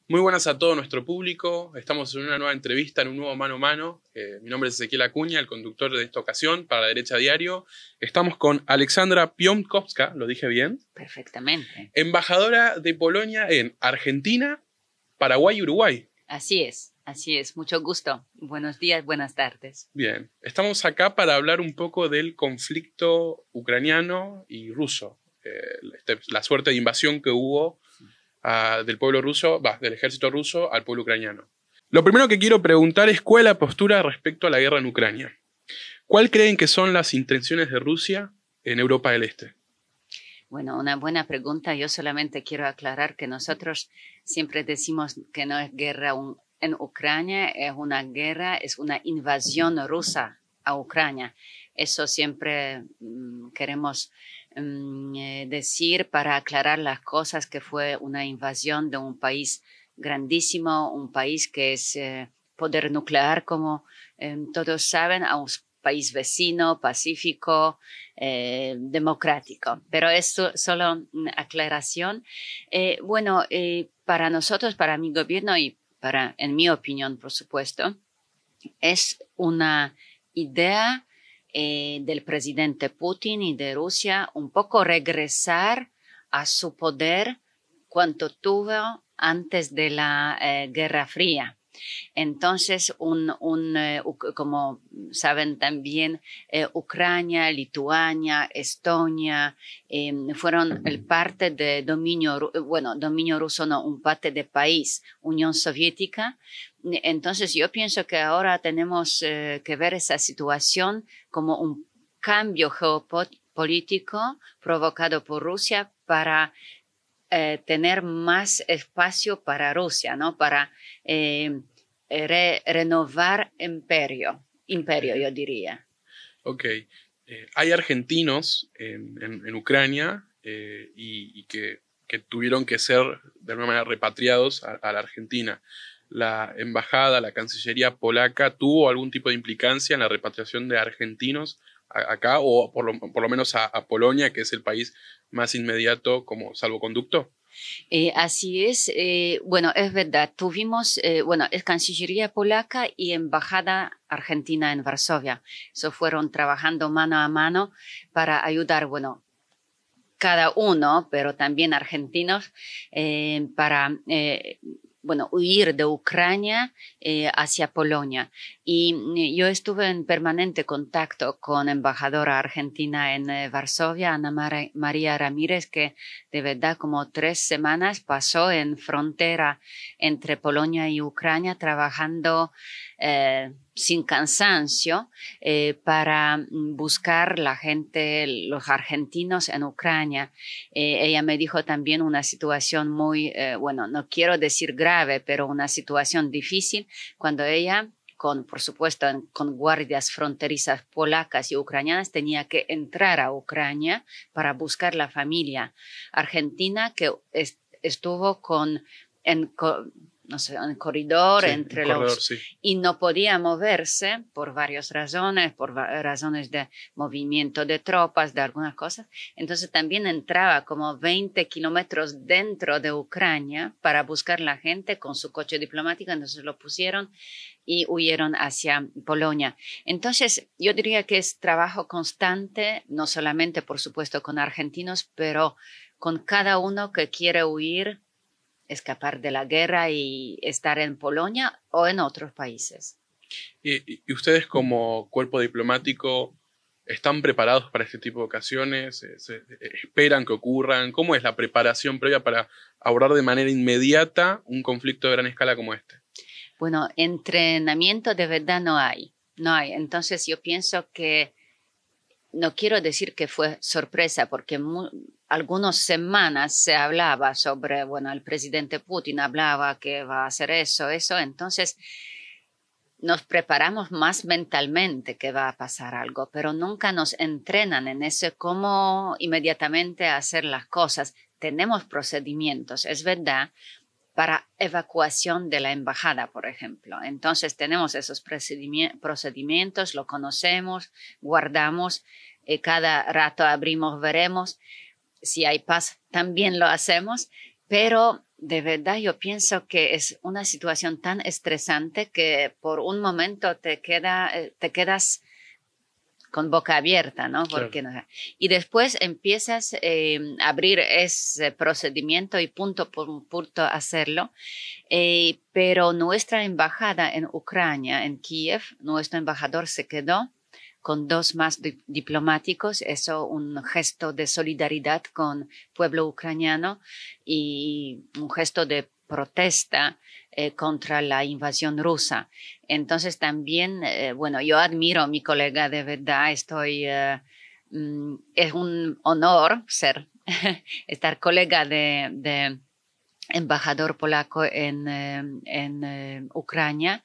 Muy buenas a todo nuestro público. Estamos en una nueva entrevista, en un nuevo mano a mano. Mi nombre es Ezequiel Acuña, el conductor de esta ocasión para La Derecha Diario. Estamos con Alexandra Pionkowska, ¿lo dije bien? Perfectamente. Embajadora de Polonia en Argentina, Paraguay y Uruguay. Así es. Mucho gusto. Buenos días, buenas tardes. Bien, estamos acá para hablar un poco del conflicto ucraniano y ruso. La suerte de invasión que hubo del pueblo ruso, del ejército ruso al pueblo ucraniano. Lo primero que quiero preguntar es cuál es la postura respecto a la guerra en Ucrania. ¿Cuál creen que son las intenciones de Rusia en Europa del Este? Bueno, una buena pregunta. Yo solamente quiero aclarar que nosotros siempre decimos que no es guerra en Ucrania, es una guerra, es una invasión rusa a Ucrania. Eso siempre queremos decir para aclarar las cosas, que fue una invasión de un país grandísimo, un país que es poder nuclear, como todos saben, a un país vecino, pacífico, democrático. Pero esto solo una aclaración. Para nosotros, para mi gobierno y en mi opinión, por supuesto, es una idea del presidente Putin y de Rusia un poco regresar a su poder cuanto tuvo antes de la Guerra Fría. Entonces, como saben también, Ucrania, Lituania, Estonia fueron parte de dominio ruso, no, un parte de país, Unión Soviética. Entonces, yo pienso que ahora tenemos que ver esa situación como un cambio geopolítico provocado por Rusia para tener más espacio para Rusia, ¿no? Para renovar imperio, yo diría. Ok. Hay argentinos en Ucrania y que tuvieron que ser de alguna manera repatriados a la Argentina. ¿La embajada, la Cancillería polaca tuvo algún tipo de implicancia en la repatriación de argentinos acá o por lo menos a Polonia, que es el país más inmediato como salvoconducto? Así es. Es verdad. Tuvimos, es Cancillería polaca y Embajada Argentina en Varsovia. Eso fueron trabajando mano a mano para ayudar, cada uno, pero también argentinos, para huir de Ucrania hacia Polonia. Y yo estuve en permanente contacto con embajadora argentina en Varsovia, Ana María Ramírez, que de verdad como 3 semanas pasó en frontera entre Polonia y Ucrania trabajando sin cansancio para buscar la gente, los argentinos en Ucrania. Ella me dijo también una situación muy, no quiero decir grave, pero una situación difícil cuando ella, por supuesto, con guardias fronterizas polacas y ucranianas, tenía que entrar a Ucrania para buscar la familia argentina que estuvo en el corredor, Sí. Y no podía moverse por varias razones, razones de movimiento de tropas, de algunas cosas. Entonces también entraba como 20 kilómetros dentro de Ucrania para buscar la gente con su coche diplomático. Entonces lo pusieron y huyeron hacia Polonia. Entonces, yo diría que es trabajo constante, no solamente, por supuesto, con argentinos, pero con cada uno que quiere huir, escapar de la guerra y estar en Polonia o en otros países. ¿Y ustedes como cuerpo diplomático están preparados para este tipo de ocasiones? ¿Esperan que ocurran? ¿Cómo es la preparación previa para abordar de manera inmediata un conflicto de gran escala como este? Bueno, entrenamiento de verdad no hay. Entonces yo pienso que no quiero decir que fue sorpresa, porque algunas semanas se hablaba sobre, el presidente Putin hablaba que va a hacer eso. Entonces nos preparamos más mentalmente que va a pasar algo, pero nunca nos entrenan en eso, cómo inmediatamente hacer las cosas. Tenemos procedimientos, es verdad, para evacuación de la embajada, por ejemplo. Entonces tenemos esos procedimientos, lo conocemos, guardamos, cada rato abrimos, veremos. Si hay paz, también lo hacemos, pero de verdad yo pienso que es una situación tan estresante que por un momento te quedas con boca abierta, ¿no? Porque, claro. y después empiezas a abrir ese procedimiento y punto por punto hacerlo. Pero nuestra embajada en Ucrania, en Kiev, nuestro embajador se quedó con 2 más diplomáticos, eso un gesto de solidaridad con el pueblo ucraniano y un gesto de protesta contra la invasión rusa. Entonces también, bueno, yo admiro a mi colega de verdad, es un honor estar colega de embajador polaco en Ucrania,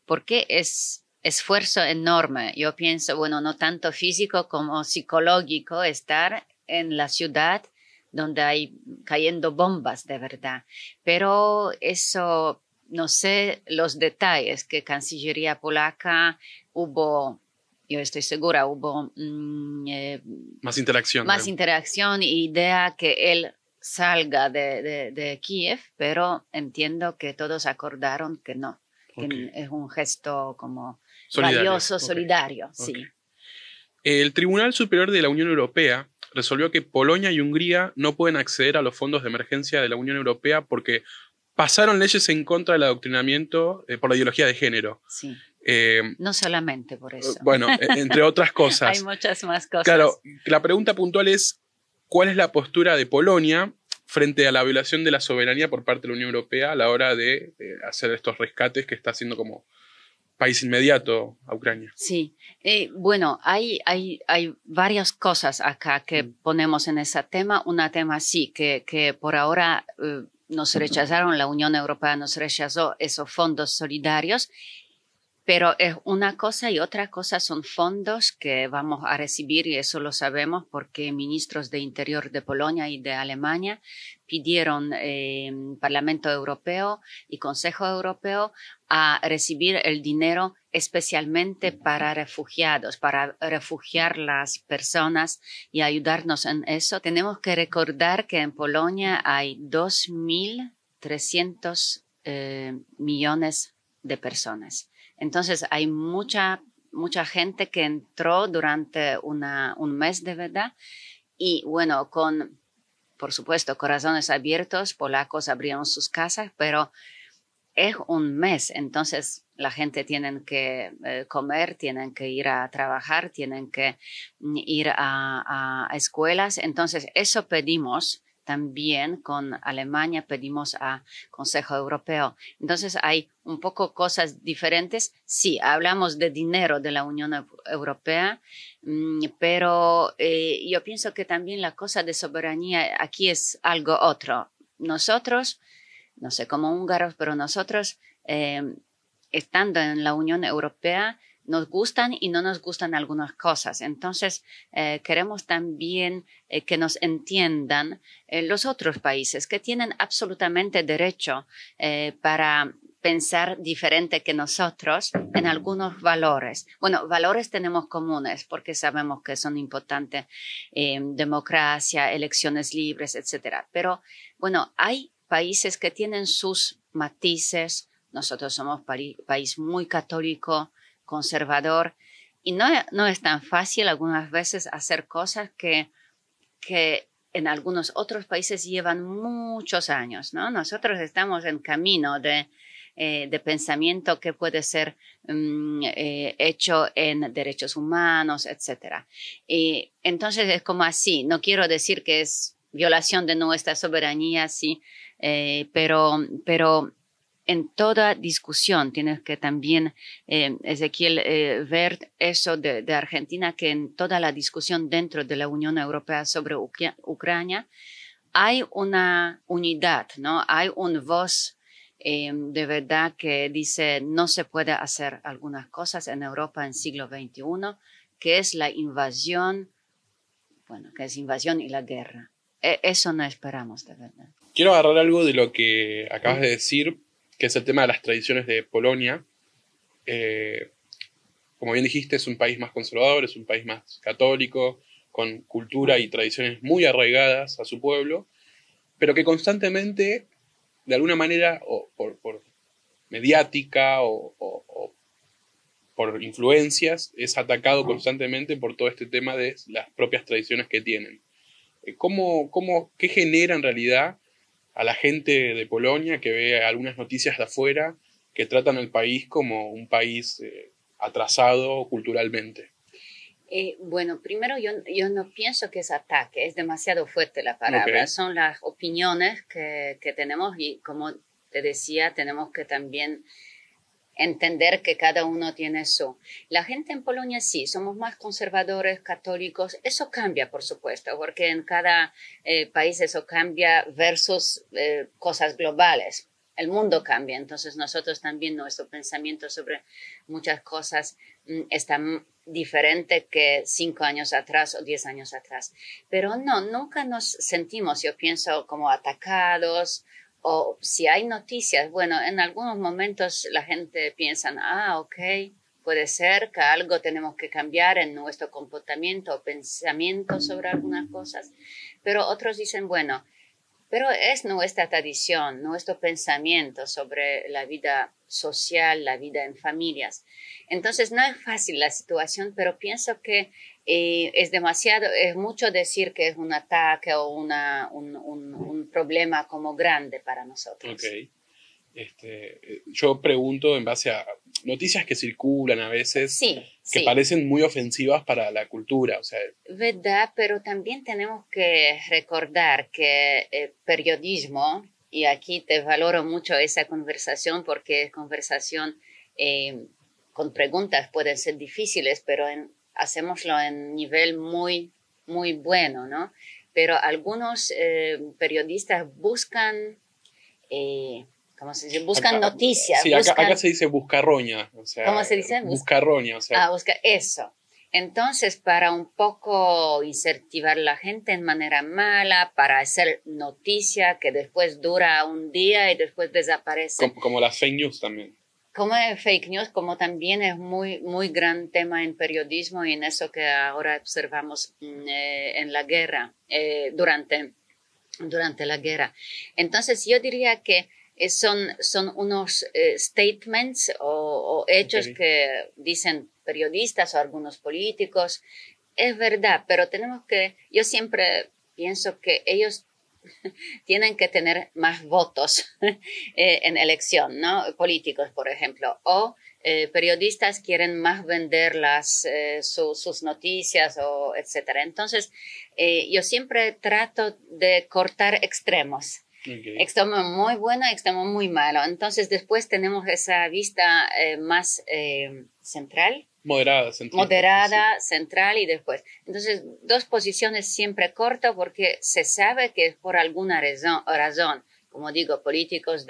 porque es esfuerzo enorme. Yo pienso, bueno, no tanto físico como psicológico, estar en la ciudad donde hay cayendo bombas de verdad. Pero eso, no sé los detalles que Cancillería polaca hubo. Yo estoy segura, hubo Más interacción. Más interacción y idea que él salga de Kiev, pero entiendo que todos acordaron que no, que es un gesto como valioso, solidario. Sí. El Tribunal Superior de la Unión Europea resolvió que Polonia y Hungría no pueden acceder a los fondos de emergencia de la Unión Europea porque pasaron leyes en contra del adoctrinamiento por la ideología de género. Sí. No solamente por eso. Bueno, entre otras cosas. Hay muchas más cosas. Claro, la pregunta puntual es, ¿cuál es la postura de Polonia frente a la violación de la soberanía por parte de la Unión Europea a la hora de hacer estos rescates que está haciendo como país inmediato a Ucrania? Sí, bueno, hay varias cosas acá que ponemos en ese tema. Un tema sí, que por ahora nos rechazaron, la Unión Europea nos rechazó esos fondos solidarios, pero es una cosa y otra cosa son fondos que vamos a recibir y eso lo sabemos porque ministros de Interior de Polonia y de Alemania pidieron Parlamento Europeo y Consejo Europeo a recibir el dinero especialmente para refugiados, para refugiar las personas y ayudarnos en eso. Tenemos que recordar que en Polonia hay 2.300 millones de personas. Entonces hay mucha gente que entró durante un mes de verdad y bueno, por supuesto, corazones abiertos, polacos abrieron sus casas, pero es un mes, entonces la gente tiene que comer, tienen que ir a trabajar, tienen que ir a escuelas, entonces eso pedimos. También con Alemania pedimos a Consejo Europeo. Entonces hay un poco cosas diferentes. Sí, hablamos de dinero de la Unión Europea, pero yo pienso que también la cosa de soberanía aquí es algo otro. Nosotros, no sé, como húngaros, pero nosotros, estando en la Unión Europea, nos gustan y no nos gustan algunas cosas. Entonces, queremos también que nos entiendan los otros países que tienen absolutamente derecho para pensar diferente que nosotros en algunos valores. Bueno, valores tenemos comunes porque sabemos que son importantes, democracia, elecciones libres, etcétera. Pero, bueno, hay países que tienen sus matices. Nosotros somos país muy católico, conservador, y no es tan fácil algunas veces hacer cosas que en algunos otros países llevan muchos años, ¿no? Nosotros estamos en camino de pensamiento que puede ser hecho en derechos humanos, etcétera. Y entonces es como así, no quiero decir que es violación de nuestra soberanía, sí, pero en toda discusión tienes que también, Ezequiel, ver eso de Argentina, que en toda la discusión dentro de la Unión Europea sobre Ucrania hay una unidad, ¿no? Hay una voz de verdad que dice no se puede hacer algunas cosas en Europa en siglo XXI, que es la invasión, bueno, que es invasión y la guerra. Eso no esperamos de verdad. Quiero agarrar algo de lo que acabas de decir, que es el tema de las tradiciones de Polonia. Como bien dijiste, es un país más conservador, es un país más católico, con cultura y tradiciones muy arraigadas a su pueblo, pero que constantemente de alguna manera, o por mediática o por influencias, es atacado constantemente por todo este tema de las propias tradiciones que tienen. ¿Qué genera en realidad a la gente de Polonia que ve algunas noticias de afuera que tratan al país como un país atrasado culturalmente? Bueno, primero yo no pienso que es ataque, es demasiado fuerte la palabra. Okay. Son las opiniones que tenemos y como te decía, tenemos que también entender que cada uno tiene su. La gente en Polonia sí, somos más conservadores, católicos. Eso cambia, por supuesto, porque en cada país eso cambia versus cosas globales. El mundo cambia, entonces nosotros también, nuestro pensamiento sobre muchas cosas está diferente que 5 años atrás o 10 años atrás. Pero no, nunca nos sentimos, yo pienso, como atacados. O si hay noticias, bueno, en algunos momentos la gente piensa, ok, puede ser que algo tenemos que cambiar en nuestro comportamiento o pensamiento sobre algunas cosas, pero otros dicen, bueno, pero es nuestra tradición, nuestro pensamiento sobre la vida social, la vida en familias. Entonces no es fácil la situación, pero pienso que es mucho decir que es un ataque o un problema como grande para nosotros. Okay. Yo pregunto en base a noticias que circulan a veces, que parecen muy ofensivas para la cultura. O sea, verdad, pero también tenemos que recordar que periodismo, y aquí te valoro mucho esa conversación porque conversación con preguntas pueden ser difíciles, pero hacémoslo en nivel muy, muy bueno, ¿no? Pero algunos periodistas buscan... ¿cómo se dice? Buscan noticias. Sí, acá se dice buscarroña. O sea, ¿cómo se dice? Buscarroña. O sea. Busca eso. Entonces, para un poco incentivar a la gente en manera mala, para hacer noticia que después dura un día y después desaparece. Como las fake news también. Como es fake news, como también es muy, muy gran tema en periodismo y en eso que ahora observamos en la guerra, durante la guerra. Entonces, yo diría que son unos statements o hechos que dicen periodistas o algunos políticos. Es verdad, pero yo siempre pienso que ellos tienen que tener más votos en elección, ¿no? Políticos, por ejemplo, o periodistas quieren más vender sus noticias o etcétera. Entonces, yo siempre trato de cortar extremos. Okay. Extremo muy bueno, extremo muy malo. Entonces, después tenemos esa vista más central. Moderada, central y después. Entonces, 2 posiciones siempre corto porque se sabe que es por alguna razón, como digo, políticos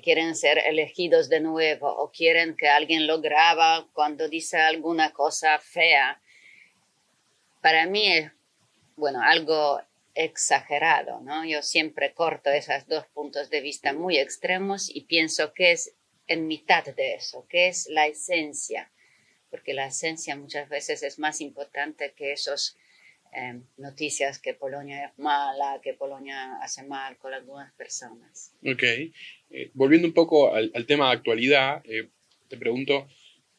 quieren ser elegidos de nuevo o quieren que alguien lo graba cuando dice alguna cosa fea. Para mí es, algo exagerado, ¿no? Yo siempre corto esos 2 puntos de vista muy extremos y pienso que es en mitad de eso, que es la esencia, porque la esencia muchas veces es más importante que esas noticias que Polonia es mala, que Polonia hace mal con algunas personas. Ok. Volviendo un poco al tema de actualidad, te pregunto,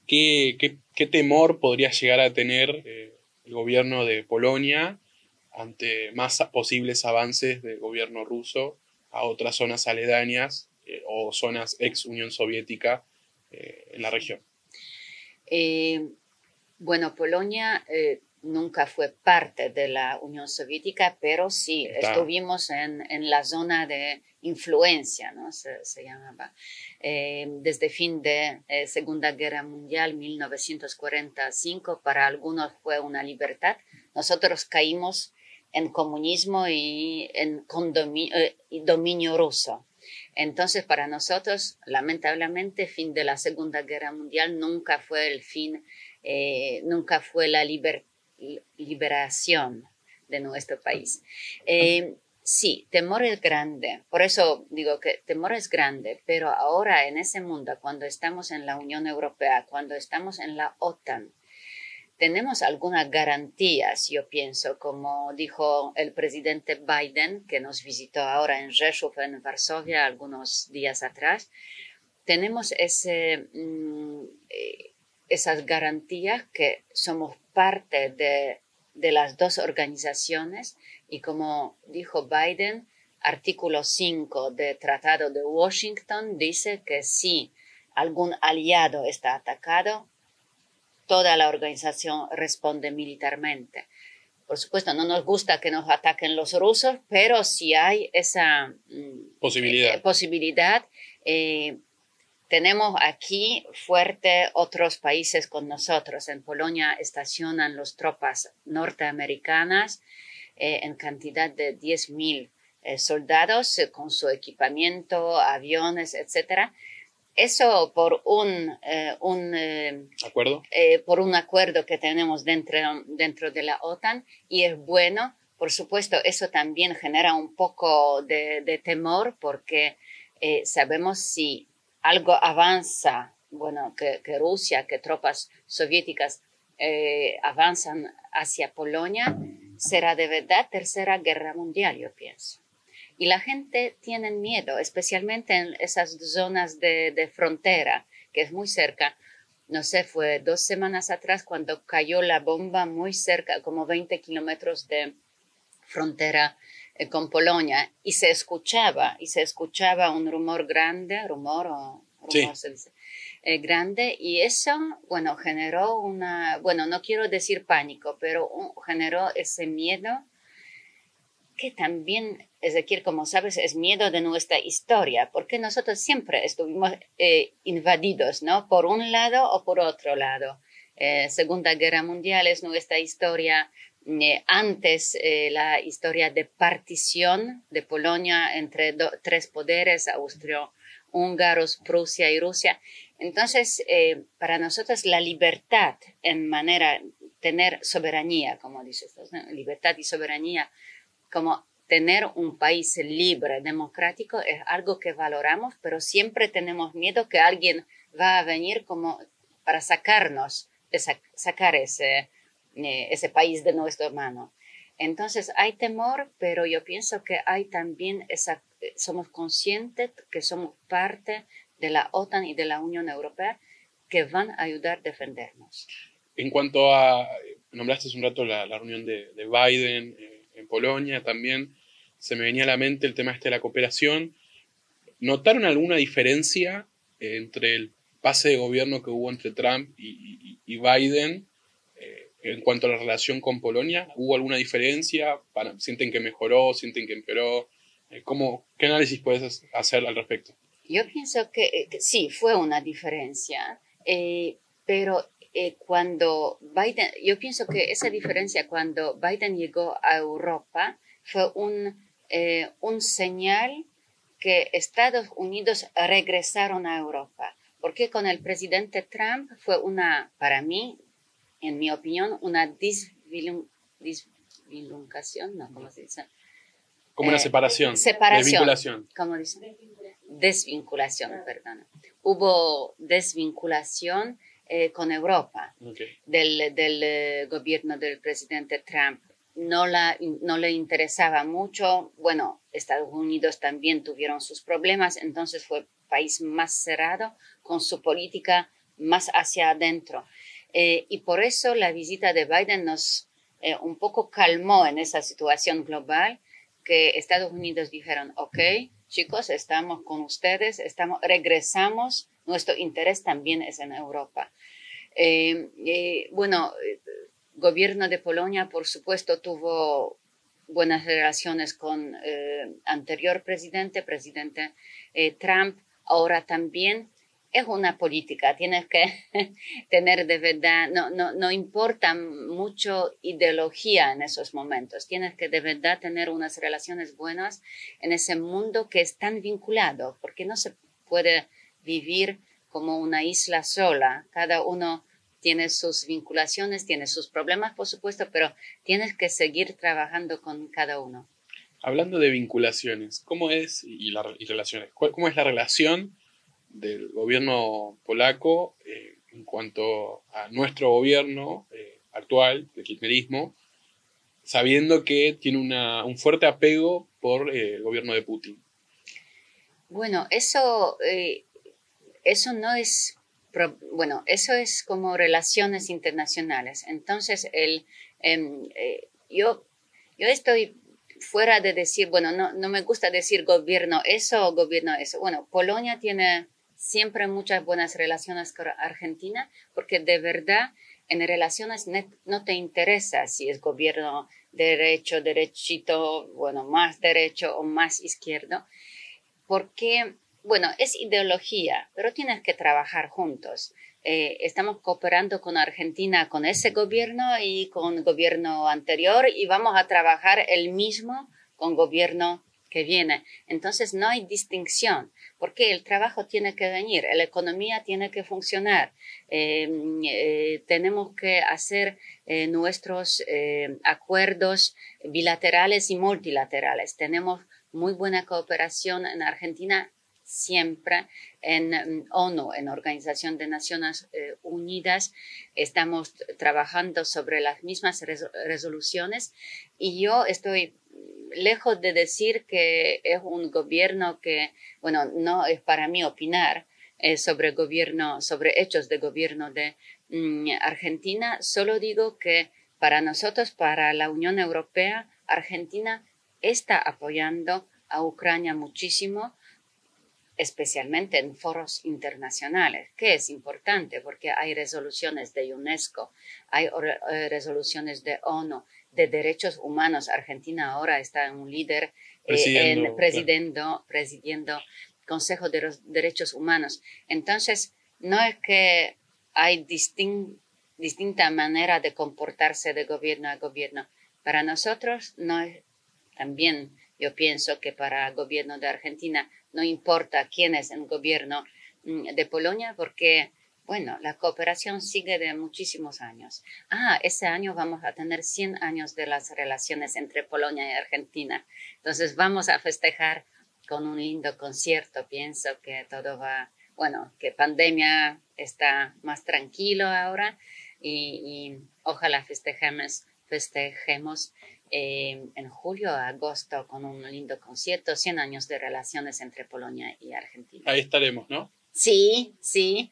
¿qué temor podría llegar a tener el gobierno de Polonia ante más posibles avances del gobierno ruso a otras zonas aledañas o zonas ex Unión Soviética en la región? Polonia nunca fue parte de la Unión Soviética, pero sí estuvimos en la zona de influencia, ¿no? Se llamaba. Desde fin de Segunda Guerra Mundial, 1945, para algunos fue una libertad. Nosotros caímos en comunismo y en dominio ruso. Entonces, para nosotros, lamentablemente, fin de la Segunda Guerra Mundial nunca fue el fin, nunca fue la liberación de nuestro país. Sí, temor es grande, por eso digo que temor es grande, pero ahora en ese mundo, cuando estamos en la Unión Europea, cuando estamos en la OTAN, tenemos algunas garantías, yo pienso, como dijo el presidente Biden, que nos visitó ahora en Rzeszów, en Varsovia, algunos días atrás. Tenemos esas garantías que somos parte de las dos organizaciones y como dijo Biden, artículo 5 del Tratado de Washington dice que si algún aliado está atacado, toda la organización responde militarmente. Por supuesto, no nos gusta que nos ataquen los rusos, pero si hay esa posibilidad tenemos aquí fuerte otros países con nosotros. En Polonia estacionan las tropas norteamericanas en cantidad de 10,000 soldados con su equipamiento, aviones, etcétera. Eso por ¿Acuerdo? Por un acuerdo que tenemos dentro de la OTAN y es bueno. Por supuesto, eso también genera un poco de temor porque sabemos si algo avanza, bueno, que Rusia, que tropas soviéticas avanzan hacia Polonia, será de verdad tercera guerra mundial, yo pienso. Y la gente tiene miedo, especialmente en esas zonas de frontera, que es muy cerca. No sé, fue 2 semanas atrás cuando cayó la bomba muy cerca, como 20 kilómetros de frontera con Polonia, y se escuchaba un rumor grande, sí. Se dice, grande, y eso, bueno, generó no quiero decir pánico, pero generó ese miedo que también, Ezequiel, como sabes, es miedo de nuestra historia, porque nosotros siempre estuvimos invadidos, ¿no? Por un lado o por otro lado. Segunda Guerra Mundial es nuestra historia. Antes la historia de partición de Polonia entre 3 poderes, austro-húngaros, Prusia y Rusia. Entonces, para nosotros la libertad en manera tener soberanía, como dices, ¿no? Libertad y soberanía, como tener un país libre, democrático, es algo que valoramos, pero siempre tenemos miedo que alguien va a venir como para sacar ese país de nuestra mano. Entonces hay temor, pero yo pienso que hay también somos conscientes que somos parte de la OTAN y de la Unión Europea que van a ayudar a defendernos. En cuanto a, nombraste hace un rato la reunión de Biden en Polonia, también se me venía a la mente el tema de la cooperación. ¿Notaron alguna diferencia entre el pase de gobierno que hubo entre Trump y Biden en cuanto a la relación con Polonia? ¿Hubo alguna diferencia? ¿Sienten que mejoró? ¿Sienten que empeoró? ¿Qué análisis puedes hacer al respecto? Yo pienso que sí, fue una diferencia, pero cuando Biden, yo pienso que esa diferencia cuando Biden llegó a Europa fue un señal que Estados Unidos regresaron a Europa, porque con el presidente Trump fue para mí, en mi opinión, una desvinculación, ¿no? ¿Cómo se dice? Como una separación. Desvinculación. ¿Cómo dicen? Desvinculación, perdón. Hubo desvinculación con Europa del gobierno del presidente Trump. No le interesaba mucho. Bueno, Estados Unidos también tuvieron sus problemas, entonces fue un país más cerrado, con su política más hacia adentro. Y por eso la visita de Biden nos un poco calmó en esa situación global, que Estados Unidos dijeron, ok, chicos, estamos con ustedes, regresamos, nuestro interés también es en Europa. Gobierno de Polonia, por supuesto, tuvo buenas relaciones con anterior presidente Trump. Ahora también es una política, tienes que tener de verdad, no importa mucho ideología en esos momentos, tienes que de verdad tener unas relaciones buenas en ese mundo que es tan vinculado, porque no se puede vivir como una isla sola, cada uno tiene sus vinculaciones, tiene sus problemas, por supuesto, pero tienes que seguir trabajando con cada uno. Hablando de vinculaciones, ¿cómo es, y relaciones, cómo es la relación del gobierno polaco en cuanto a nuestro gobierno actual, del kirchnerismo, sabiendo que tiene un fuerte apego por el gobierno de Putin. Bueno, eso no es, bueno, eso es como relaciones internacionales. Entonces, yo estoy fuera de decir, bueno, no me gusta decir gobierno eso o gobierno eso. Bueno, Polonia tiene siempre muchas buenas relaciones con Argentina porque de verdad en relaciones no te interesa si es gobierno derecho, derechito, bueno, más derecho o más izquierdo, porque, bueno, es ideología, pero tienes que trabajar juntos. Estamos cooperando con Argentina, con ese gobierno y con el gobierno anterior y vamos a trabajar el mismo con gobierno que viene. Entonces no hay distinción porque el trabajo tiene que venir, la economía tiene que funcionar, tenemos que hacer nuestros acuerdos bilaterales y multilaterales. Tenemos muy buena cooperación en Argentina siempre en ONU, en Organización de Naciones Unidas. Estamos trabajando sobre las mismas resoluciones y yo estoy lejos de decir que es un gobierno que, bueno, no es para mí opinar sobre gobierno, sobre hechos de gobierno de Argentina. Solo digo que para nosotros, para la Unión Europea, Argentina está apoyando a Ucrania muchísimo, especialmente en foros internacionales, que es importante porque hay resoluciones de UNESCO, hay resoluciones de ONU, de derechos humanos. Argentina ahora está en un líder presidiendo Consejo de los Derechos Humanos. Entonces, no es que hay distinta manera de comportarse de gobierno a gobierno. Para nosotros no es también. Yo pienso que para el gobierno de Argentina no importa quién es el gobierno de Polonia porque, bueno, la cooperación sigue de muchísimos años. Ese año vamos a tener 100 años de las relaciones entre Polonia y Argentina. Entonces vamos a festejar con un lindo concierto. Pienso que todo va, bueno, que pandemia está más tranquilo ahora y ojalá festejemos en julio a agosto con un lindo concierto, 100 años de relaciones entre Polonia y Argentina. Ahí estaremos, ¿no? Sí, sí.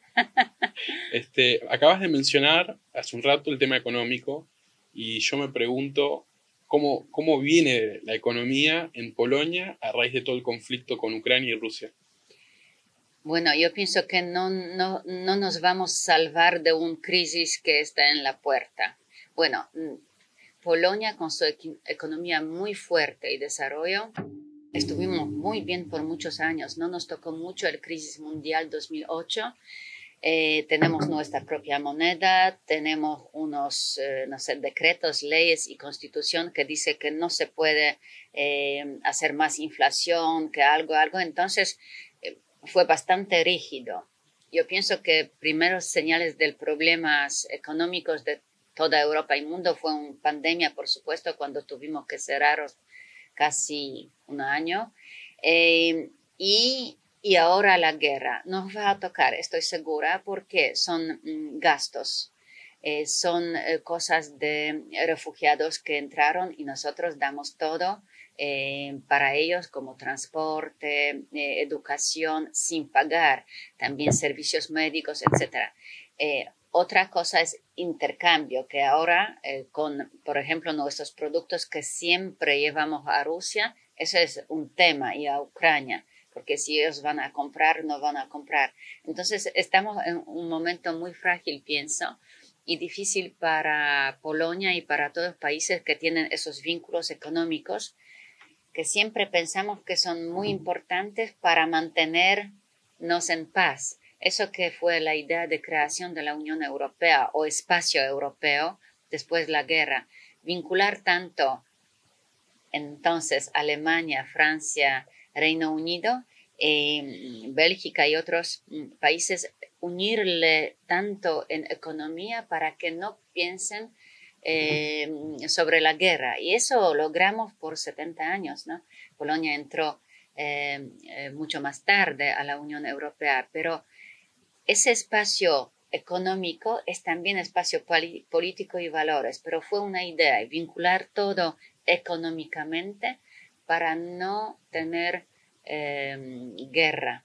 Acabas de mencionar hace un rato el tema económico y yo me pregunto cómo viene la economía en Polonia a raíz de todo el conflicto con Ucrania y Rusia. Bueno, yo pienso que no nos vamos a salvar de una crisis que está en la puerta. Bueno, Polonia, con su economía muy fuerte y desarrollo, estuvimos muy bien por muchos años. No nos tocó mucho la crisis mundial 2008. Tenemos nuestra propia moneda, tenemos unos, decretos, leyes y constitución que dice que no se puede hacer más inflación, que algo. Entonces, fue bastante rígido. Yo pienso que primeros señales de problemas económicos de toda Europa y mundo fue una pandemia, por supuesto, cuando tuvimos que cerrar casi un año. Y ahora la guerra nos va a tocar, estoy segura, porque son gastos, son cosas de refugiados que entraron y nosotros damos todo para ellos como transporte, educación sin pagar, también servicios médicos, etc. Otra cosa es intercambio, que ahora con, por ejemplo, nuestros productos que siempre llevamos a Rusia, eso es un tema, y a Ucrania, porque si ellos van a comprar, no van a comprar. Entonces, estamos en un momento muy frágil, pienso, y difícil para Polonia y para todos los países que tienen esos vínculos económicos, que siempre pensamos que son muy importantes para mantenernos en paz. Eso que fue la idea de creación de la Unión Europea o espacio europeo después de la guerra. Vincular tanto entonces Alemania, Francia, Reino Unido, Bélgica y otros países, unirle tanto en economía para que no piensen sobre la guerra. Y eso logramos por 70 años, ¿no? Polonia entró mucho más tarde a la Unión Europea, pero ese espacio económico es también espacio político y valores, pero fue una idea vincular todo económicamente para no tener guerra.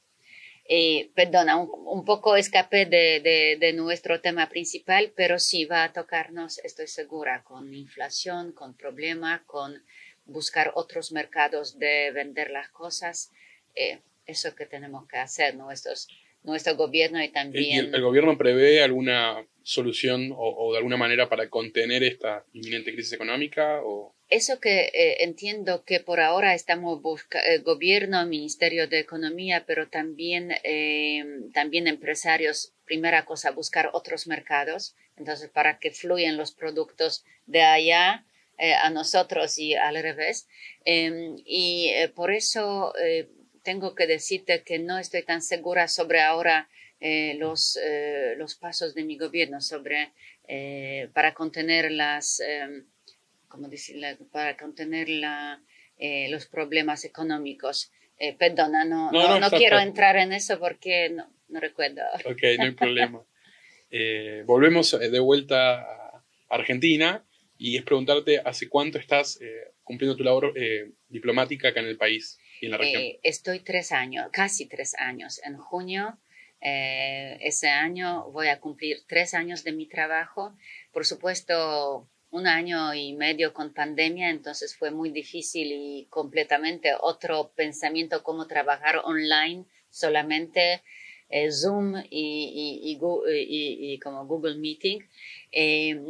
Perdona, un poco escapé de nuestro tema principal, pero sí va a tocarnos, estoy segura, con inflación, con problemas, con buscar otros mercados de vender las cosas. Eso que tenemos que hacer, nuestro gobierno y también... ¿Y el gobierno prevé alguna solución o de alguna manera para contener esta inminente crisis económica? Eso que entiendo que por ahora estamos buscando, gobierno, Ministerio de Economía, pero también empresarios, primera cosa, buscar otros mercados, entonces para que fluyan los productos de allá a nosotros y al revés. Por eso tengo que decirte que no estoy tan segura sobre ahora los pasos de mi gobierno para contener para contener los problemas económicos. Perdona, no quiero entrar en eso porque no recuerdo. Ok, no hay problema. Volvemos de vuelta a Argentina y es preguntarte hace cuánto estás cumpliendo tu labor diplomática acá en el país y en la región. Estoy 3 años, casi 3 años. En junio, ese año, voy a cumplir 3 años de mi trabajo. Por supuesto, 1 año y medio con pandemia, entonces fue muy difícil y completamente otro pensamiento cómo trabajar online, solamente Zoom y como Google Meeting.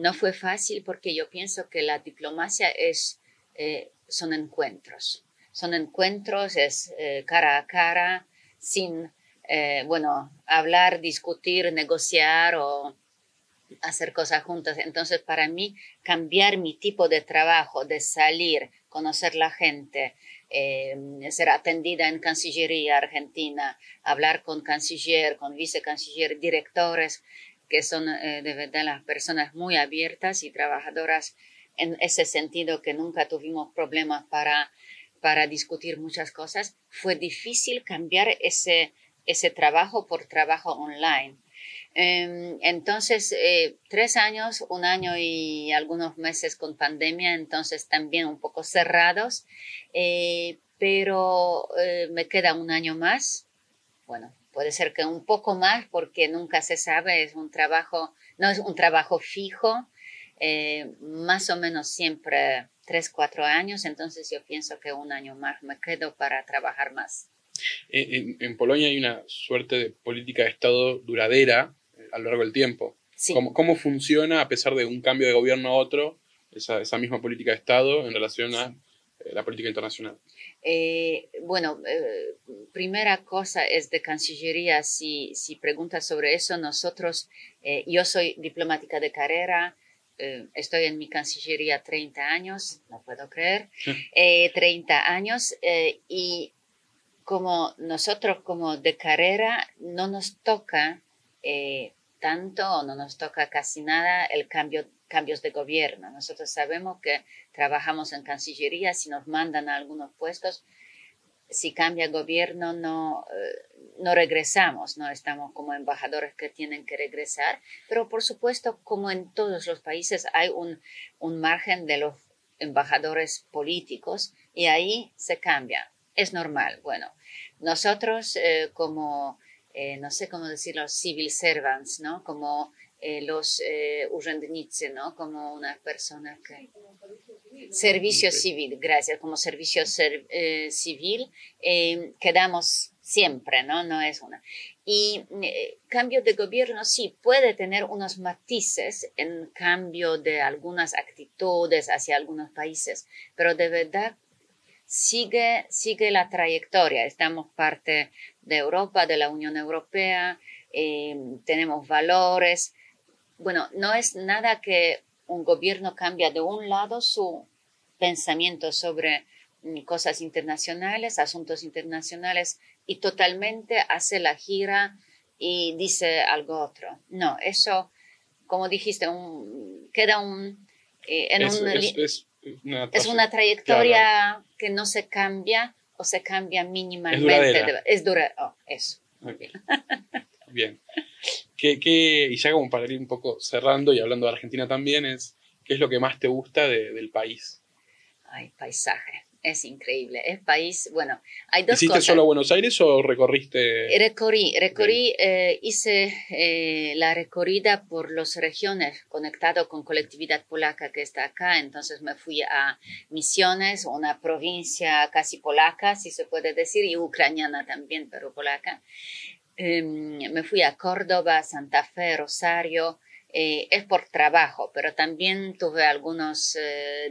No fue fácil porque yo pienso que la diplomacia son encuentros. Son encuentros, es cara a cara, sin, hablar, discutir, negociar o hacer cosas juntas. Entonces, para mí, cambiar mi tipo de trabajo, de salir, conocer la gente, ser atendida en Cancillería Argentina, hablar con canciller, con vicecanciller, directores, que son de verdad las personas muy abiertas y trabajadoras en ese sentido, que nunca tuvimos problemas para discutir muchas cosas. Fue difícil cambiar ese trabajo por trabajo online. Entonces, 3 años, 1 año y algunos meses con pandemia, entonces también un poco cerrados, pero me queda 1 año más. Bueno, puede ser que un poco más porque nunca se sabe, no es un trabajo fijo, más o menos siempre 3, 4 años, entonces yo pienso que 1 año más me quedo para trabajar más. En Polonia hay una suerte de política de Estado duradera a lo largo del tiempo. Sí. ¿Cómo funciona, a pesar de un cambio de gobierno a otro, esa misma política de Estado en relación a la política internacional? Primera cosa es de Cancillería. Si preguntas sobre eso, yo soy diplomática de carrera. Estoy en mi Cancillería 30 años, no puedo creer, 30 años, y como nosotros como de carrera no nos toca tanto o no nos toca casi nada cambios de gobierno. Nosotros sabemos que trabajamos en Cancillería, si nos mandan a algunos puestos, si cambia gobierno no regresamos, no estamos como embajadores que tienen que regresar, pero por supuesto, como en todos los países, hay un margen de los embajadores políticos y ahí se cambia. Es normal. Bueno, nosotros como, no sé cómo decirlo, civil servants, ¿no? Como los urzędnicy, ¿no? Como unas personas que... Servicio civil, gracias, como servicio civil, quedamos siempre, ¿no? No es una. Y cambio de gobierno sí puede tener unos matices en cambio de algunas actitudes hacia algunos países, pero de verdad sigue la trayectoria. Estamos parte de Europa, de la Unión Europea, tenemos valores. Bueno, no es nada que un gobierno cambia de un lado su pensamiento sobre cosas internacionales, asuntos internacionales, y totalmente hace la gira y dice algo otro. No, eso, como dijiste, queda es una trayectoria, claro, que no se cambia o se cambia mínimamente. Es duradera. Eso. Okay. Bien. Y ya como para ir un poco cerrando y hablando de Argentina también, ¿qué es lo que más te gusta del país? Ay, paisaje. Es increíble. Es país, bueno, hay dos ¿Hiciste cosas. solo Buenos Aires o recorriste? Recorrí, hice la recorrida por las regiones conectado con colectividad polaca que está acá. Entonces me fui a Misiones, una provincia casi polaca, si se puede decir, y ucraniana también, pero polaca. Me fui a Córdoba, Santa Fe, Rosario. Es por trabajo, pero también tuve algunos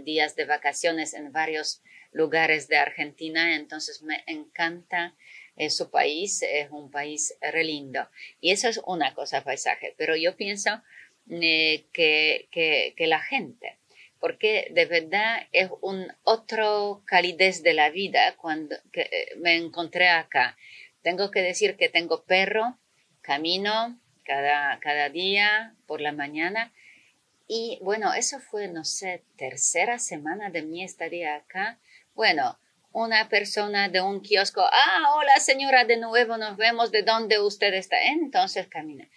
días de vacaciones en varios lugares de Argentina, entonces me encanta su país, es un país re lindo. Y eso es una cosa, paisaje, pero yo pienso que la gente, porque de verdad es un otro calidez de la vida cuando me encontré acá. Tengo que decir que tengo perro, camino cada día por la mañana. Y bueno, eso fue, no sé, tercera semana de mi estadía acá. Bueno, una persona de un kiosco, hola señora, de nuevo nos vemos, ¿de dónde usted está? Entonces camina.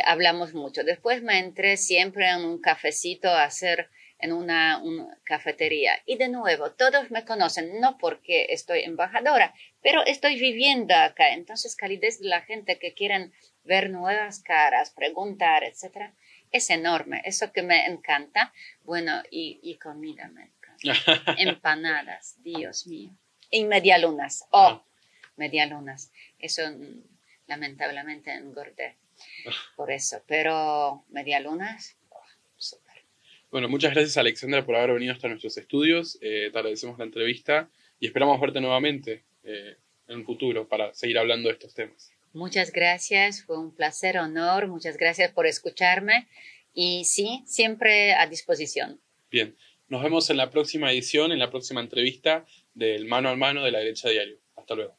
Hablamos mucho. Después me entré siempre en un cafecito a hacer en una cafetería. Y de nuevo, todos me conocen, no porque estoy embajadora, pero estoy viviendo acá. Entonces, calidez de la gente que quieren ver nuevas caras, preguntar, etcétera, es enorme. Eso que me encanta. Bueno, y comida me encanta. Empanadas, Dios mío. Y medialunas. Medialunas. Eso lamentablemente engordé por eso. Pero medialunas, súper. Bueno, muchas gracias Alexandra por haber venido hasta nuestros estudios. Te agradecemos la entrevista y esperamos verte nuevamente en un futuro para seguir hablando de estos temas. Muchas gracias, fue un placer, honor. Muchas gracias por escucharme y sí, siempre a disposición. Bien, nos vemos en la próxima edición, en la próxima entrevista del Mano a Mano de La Derecha Diario. Hasta luego.